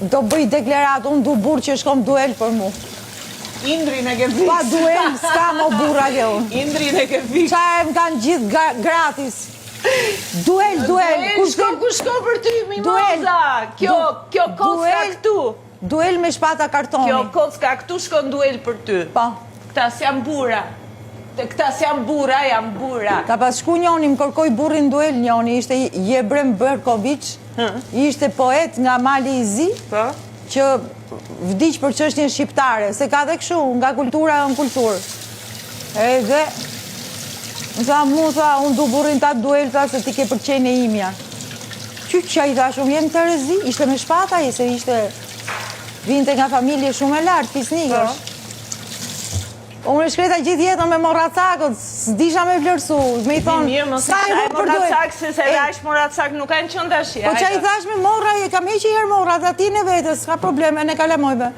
do bëj deklarat, unë du burë që shkom duel për mu. Indrin e ke fix. Pa duel, s'ka mo burra kjo. Indrin e ke fix. Qa e më kanë gjithë gratis. Duel. Ku shko për ty, Mimoza? Kjo kocka këtu. Duel me shpata kartoni. Kjo kocka këtu shkon duel për ty. Pa. Këta s'jam bura. Këta s'jam bura, jam bura. Ka pas shku njoni, më kërkoj burin duel njoni, ishte Jebrem Berkovic, ishte poet nga Mali i Zi, që vdiq për çështjen shqiptare, se ka dhe këshu, nga kultura në kulturë. Edhe, unë du burin ta duel, se ti ke përqen e imja. Që i thash, unë jem të rezi, ishte me shpata, se ishte, vinte nga familje shumë e lartë, fisnikësh. Unë e shkreta gjithë jetën me moracakët, s'disha me vlerësu, me i thonë, sa e rrë për duel. Moracak, se rash moracak nuk kanë qëndashje. Po që i thash me morra, kam heqi herë morra, dhe ati në vetës, ka probleme, ne kalemojve.